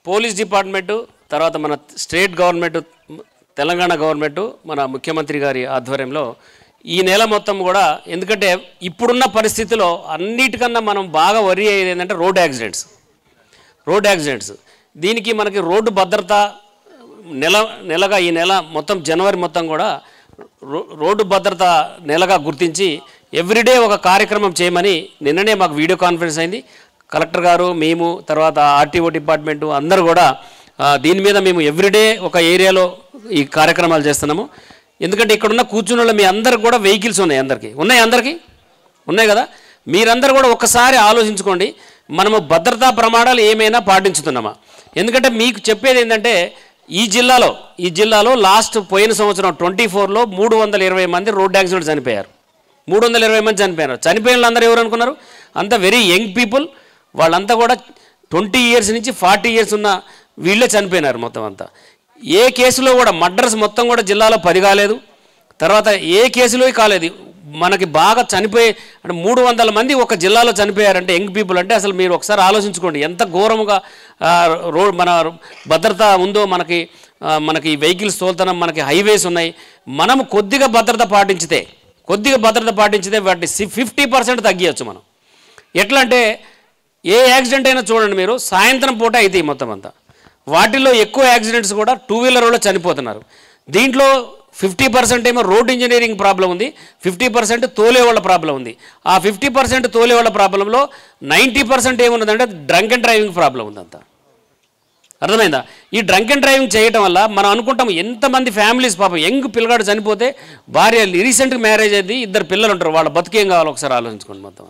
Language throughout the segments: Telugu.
పోలీస్ డిపార్ట్మెంట్ తర్వాత మన స్టేట్ గవర్నమెంట్ తెలంగాణ గవర్నమెంట్ మన ముఖ్యమంత్రి గారి ఆధ్వర్యంలో ఈ నెల మొత్తం కూడా ఎందుకంటే ఇప్పుడున్న పరిస్థితిలో అన్నిటికన్నా మనం బాగా వరి అయ్యేది ఏంటంటే రోడ్ యాక్సిడెంట్స్ దీనికి మనకి రోడ్డు భద్రత నెలగా ఈ నెల మొత్తం జనవరి మొత్తం కూడా రోడ్డు భద్రత నెలగా గుర్తించి ఎవ్రీడే ఒక కార్యక్రమం చేయమని నిన్ననే మాకు వీడియో కాన్ఫరెన్స్ అయింది. కలెక్టర్ గారు మేము తర్వాత ఆర్టీఓ డిపార్ట్మెంటు అందరూ కూడా దీని మీద మేము ఎవ్రీడే ఒక ఏరియాలో ఈ కార్యక్రమాలు చేస్తున్నాము. ఎందుకంటే ఇక్కడున్న కూర్చున్న మీ అందరికి కూడా వెహికల్స్ ఉన్నాయి, అందరికీ ఉన్నాయి కదా. మీరందరూ కూడా ఒక్కసారి ఆలోచించుకోండి, మనము భద్రతా ప్రమాణాలు ఏమైనా పాటించుతున్నామా. ఎందుకంటే మీకు చెప్పేది ఏంటంటే ఈ జిల్లాలో లాస్ట్ పోయిన సంవత్సరం 24లో 320 మంది రోడ్ యాక్సిడెంట్ చనిపోయారు. 320 మంది చనిపోయిన వాళ్ళందరూ ఎవరు అనుకున్నారు? అంతా వెరీ యంగ్ పీపుల్, వాళ్ళంతా కూడా 20 years నుంచి 40 years ఉన్న వీళ్ళే చనిపోయినారు మొత్తం అంతా. ఏ కేసులో కూడా మర్డర్స్ మొత్తం కూడా జిల్లాలో 10 కాలేదు, తర్వాత ఏ కేసులో కాలేదు. మనకి బాగా చనిపోయే అంటే 300 మంది ఒక జిల్లాలో చనిపోయారంటే యంగ్ పీపుల్ అంటే అసలు మీరు ఒకసారి ఆలోచించుకోండి ఎంత ఘోరముగా మన భద్రత ఉందో. మనకి వెహికల్స్ తోలుతనం, మనకి హైవేస్ ఉన్నాయి. మనం కొద్దిగా భద్రత పాటించితే వాటిని 50% తగ్గించచ్చు మనం. ఎట్లా అంటే ఏ యాక్సిడెంట్ అయినా చూడండి మీరు, సాయంత్రం పూట అయితే మొత్తం అంతా వాటిల్లో ఎక్కువ యాక్సిడెంట్స్ కూడా 2-wheeler వాళ్ళు చనిపోతున్నారు. దీంట్లో 50% ఏమో రోడ్ ఇంజనీరింగ్ ప్రాబ్లం ఉంది, 50% తోలేవాళ్ళ ప్రాబ్లం ఉంది. ఆ 50% తోలేవాళ్ళ ప్రాబ్లంలో 90% ఏమున్నదంటే డ్రంక్ అండ్ డ్రైవింగ్ ప్రాబ్లం ఉందంతా. అర్థమైందా? ఈ డ్రంక్ అండ్ డ్రైవింగ్ చేయడం వల్ల మనం అనుకుంటాం ఎంతమంది ఫ్యామిలీస్ పాపం యంగ్ పిల్లగాడు చనిపోతే భార్య రీసెంట్గా మ్యారేజ్ అయింది, 2 పిల్లలు ఉంటారు, వాళ్ళ బతికేం కావాలో ఒకసారి ఆలోచించుకోండి మొత్తం.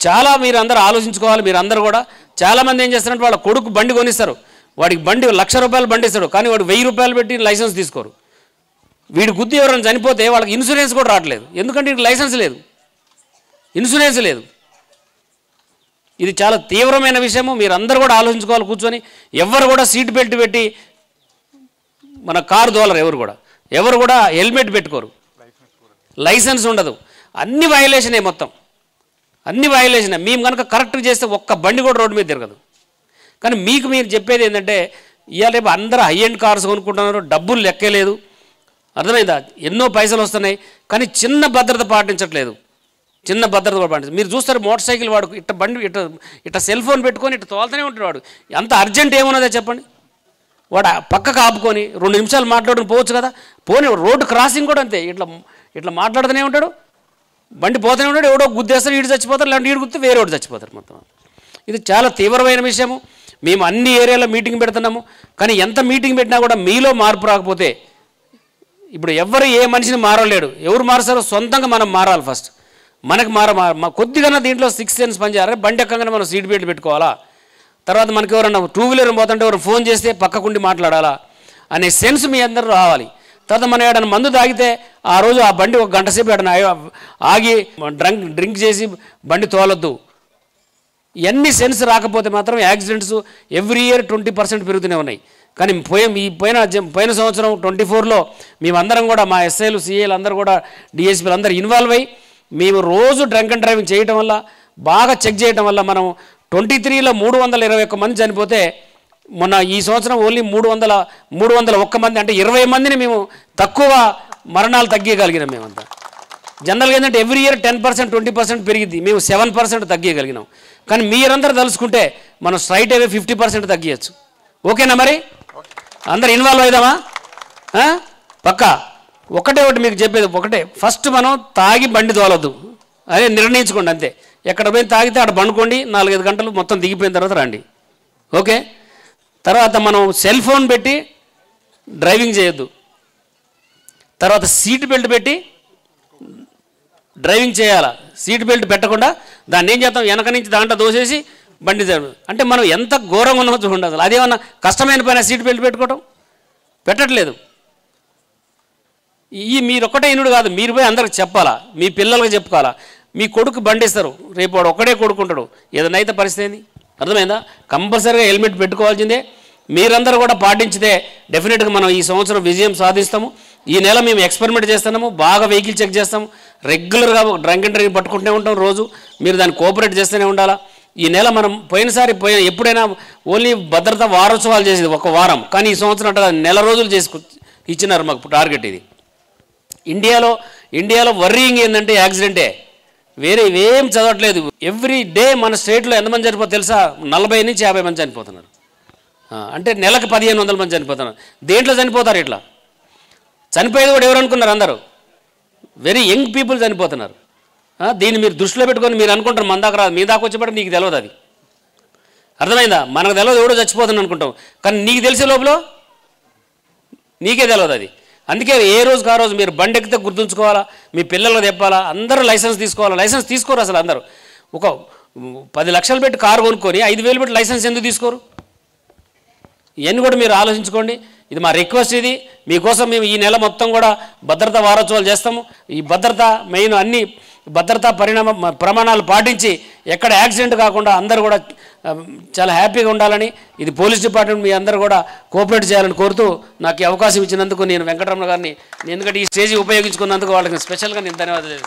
చాలా మీరు అందరూ ఆలోచించుకోవాలి. మీరు అందరూ కూడా చాలామంది ఏం చేస్తారంటే వాళ్ళ కొడుకు బండి కొనిస్తారు, వాడికి బండి 1,00,000 రూపాయలు బండి ఇస్తాడు, కానీ వాడు 1000 రూపాయలు పెట్టి లైసెన్స్ తీసుకోరు. వీడి గుద్ది ఎవరైనా చనిపోతే వాళ్ళకి ఇన్సూరెన్స్ కూడా రావట్లేదు, ఎందుకంటే వీడికి లైసెన్స్ లేదు, ఇన్సూరెన్స్ లేదు. ఇది చాలా తీవ్రమైన విషయము. మీరు అందరూ కూడా ఆలోచించుకోవాలి కూర్చొని. ఎవరు కూడా సీట్ బెల్ట్ పెట్టి మన కారు దోలరు, ఎవరు కూడా హెల్మెట్ పెట్టుకోరు, లైసెన్స్ ఉండదు. అన్ని వయలేషనే మొత్తం, అన్ని వయలేషనే. మేము కనుక కరెక్ట్గా చేస్తే ఒక్క బండి కూడా రోడ్డు మీద తిరగదు. కానీ మీరు చెప్పేది ఏంటంటే ఇవాళ రేపు అందరూ హై ఎండ్ కార్స్ కొనుక్కుంటున్నారు, డబ్బులు లెక్కలేదు. అర్థమైందా? ఎన్నో పైసలు వస్తున్నాయి, కానీ చిన్న భద్రత పాటించట్లేదు. మీరు చూస్తారు మోటార్ సైకిల్ వాడు ఇట్ట బండి ఇట్ట సెల్ ఫోన్ పెట్టుకొని ఇట్ట తోలుతూనే ఉంటాడు. వాడు అంత అర్జెంట్ ఏమున్నదో చెప్పండి. వాడు పక్కకు ఆపుకొని 2 నిమిషాలు మాట్లాడుకుని పోవచ్చు కదా. పోనీ రోడ్డు క్రాసింగ్ కూడా అంతే, ఇట్లా మాట్లాడుతూనే ఉంటాడు, బండి పోతూనే ఉంటాడు. ఎవడో గుద్దేస్తారు, ఈడు చచ్చిపోతారు, లేదంటే ఈడు గుర్తు వేరే వాడు చచ్చిపోతారు మొత్తం. ఇది చాలా తీవ్రమైన విషయము. మేము అన్ని ఏరియాలో మీటింగ్ పెడుతున్నాము, కానీ ఎంత మీటింగ్ పెట్టినా కూడా మీలో మార్పు రాకపోతే ఇప్పుడు ఎవరు ఏ మనిషిని మారలేడు. ఎవరు మారుస్తారో సొంతంగా మనం మారాలి ఫస్ట్. మనకు కొద్దిగా దీంట్లో 6 సెన్స్ పనిచేయాలి. బండి ఎక్కగానే మనం సీట్ బెల్ట్ పెట్టుకోవాలా, తర్వాత మనకి ఎవరన్నా 2-wheeler పోతుంటే ఎవరు ఫోన్ చేస్తే పక్కకుండి మాట్లాడాలా అనే సెన్స్ మీ అందరూ రావాలి. తర్వాత మనం ఏడన్నా మందు తాగితే ఆ రోజు ఆ బండి 1 గంట సేపు ఏడన్నా ఆగి డ్రింక్ చేసి బండి తోలొద్దు. ఇవన్నీ సెన్స్ రాకపోతే మాత్రం యాక్సిడెంట్స్ ఎవ్రీ ఇయర్ 20% పెరుగుతూనే ఉన్నాయి. కానీ పోయిన సంవత్సరం 24లో మేమందరం కూడా మా ఎస్ఐలు, సిఐలు అందరూ కూడా, డిఎస్పీలు అందరూ ఇన్వాల్వ్ అయ్యి మేము రోజు డ్రంక్ అండ్ డ్రైవింగ్ చేయడం వల్ల, బాగా చెక్ చేయడం వల్ల మనం 23లో 321 మంది చనిపోతే మొన్న ఈ సంవత్సరం ఓన్లీ 301 మంది, అంటే 20 మందిని మేము తక్కువ మరణాలు తగ్గగలిగినాం. మేమంతా జనరల్గా ఏంటంటే ఎవ్రీ ఇయర్ 10% 20% పెరిగింది, మేము 7% తగ్గగలిగినాం. కానీ మీరందరూ తలుసుకుంటే మనం స్ట్రైట్ అవే 50% తగ్గించచ్చు. ఓకేనా? మరి అందరు ఇన్వాల్వ్ అవుదామా? పక్కా. ఒకటి మీకు చెప్పేది ఒకటే, ఫస్ట్ మనం తాగి బండి తోలొద్దు, అదే నిర్ణయించుకోండి అంతే. ఎక్కడ పోయి తాగితే అక్కడ బండుకోండి, 4-5 గంటలు మొత్తం దిగిపోయిన తర్వాత రండి. ఓకే? తర్వాత మనం సెల్ ఫోన్ పెట్టి డ్రైవింగ్ చేయొద్దు, తర్వాత సీట్ బెల్ట్ పెట్టి డ్రైవింగ్ చేయాలా. సీట్ బెల్ట్ పెట్టకుండా దాన్ని ఏం చేస్తాం, వెనక నుంచి దాంట్లో దోసేసి బండి అంటే మనం ఎంత ఘోరంగా ఉన్నామో చూడండి. అసలు అదేమన్నా కష్టమైన పైన సీట్ బెల్ట్ పెట్టుకోవటం పెట్టట్లేదు. మీరు ఒక్కటే ఇనుడు కాదు, మీరు పోయి అందరికి చెప్పాలా, మీ పిల్లలకు చెప్పుకోవాలా. మీ కొడుకు బండి ఇస్తారు, రేపు వాడు ఒక్కడే కొడుకుంటాడు, ఏదైనా అయితే పరిస్థితి ఏంది? అర్థమైందా? కంపల్సరీగా హెల్మెట్ పెట్టుకోవాల్సిందే. మీరందరూ కూడా పాటించితే డెఫినెట్గా మనం ఈ సంవత్సరం విజయం సాధిస్తాము. ఈ నెల మేము ఎక్స్పెరిమెంట్ చేస్తున్నాము, బాగా వెహికల్ చెక్ చేస్తాము, రెగ్యులర్గా డ్రంక్ అండ్ డ్రైవింగ్ పట్టుకుంటూనే ఉంటాం రోజు. మీరు దాన్ని కోఆపరేట్ చేస్తూనే ఉండాలా. ఈ నెల మనం ఎప్పుడైనా ఓన్లీ భద్రతా వారోత్సవాలు చేసేది ఒక వారం, కానీ ఈ సంవత్సరం అంటే నెల రోజులు ఇచ్చినారు మాకు టార్గెట్. ఇది ఇండియాలో వర్రింగ్ ఏంటంటే యాక్సిడెంటే, వేరే ఏం చదవట్లేదు. ఎవ్రీ డే మన స్టేట్లో ఎంతమంది చనిపోతారు తెలుసా? 40 నుంచి 50 మంది చనిపోతున్నారు. అంటే నెలకు 1500 మంది చనిపోతున్నారు. దేంట్లో చనిపోతారు? ఇట్లా చనిపోయేది కూడా ఎవరు అనుకున్నారు? అందరూ వెరీ యంగ్ పీపుల్ చనిపోతున్నారు. దీన్ని మీరు దృష్టిలో పెట్టుకొని మీరు అనుకుంటారు మన దాకా రాదు, మీ దాకా వచ్చేప్పటికి నీకు తెలియదు. అది అర్థమైందా? మనకు తెలియదు, ఎవడో చచ్చిపోతుంది అనుకుంటాం, కానీ నీకు తెలిసే లోపల నీకే తెలియదు అది. అందుకే ఏ రోజుకి ఆ రోజు మీరు బండి ఎక్కితే గుర్తుంచుకోవాలా, మీ పిల్లలకు తెప్పాలా, అందరూ లైసెన్స్ తీసుకోవాలా. లైసెన్స్ తీసుకోరు అసలు అందరూ. ఒక 10 లక్షలు పెట్టి కారు కొనుక్కొని 5000 పెట్టి లైసెన్స్ ఎందుకు తీసుకోరు? ఇవన్నీ కూడా మీరు ఆలోచించుకోండి. ఇది మా రిక్వెస్ట్. ఇది మీకోసం మేము ఈ నెల మొత్తం కూడా భద్రతా వారోత్సవాలు చేస్తాము. ఈ భద్రత మెయిన్ అన్ని భద్రతా ప్రమాణాలు పాటించి ఎక్కడ యాక్సిడెంట్ కాకుండా అందరూ కూడా చాలా హ్యాపీగా ఉండాలని, ఇది పోలీస్ డిపార్ట్మెంట్ మీ అందరూ కూడా కోఆపరేట్ చేయాలని కోరుతూ నాకు ఈ అవకాశం ఇచ్చినందుకు నేను వెంకటరమణ గారిని, ఎందుకంటే ఈ స్టేజ్ ఉపయోగించుకున్నందుకు వాళ్ళకి స్పెషల్గా నేను ధన్యవాదాలు.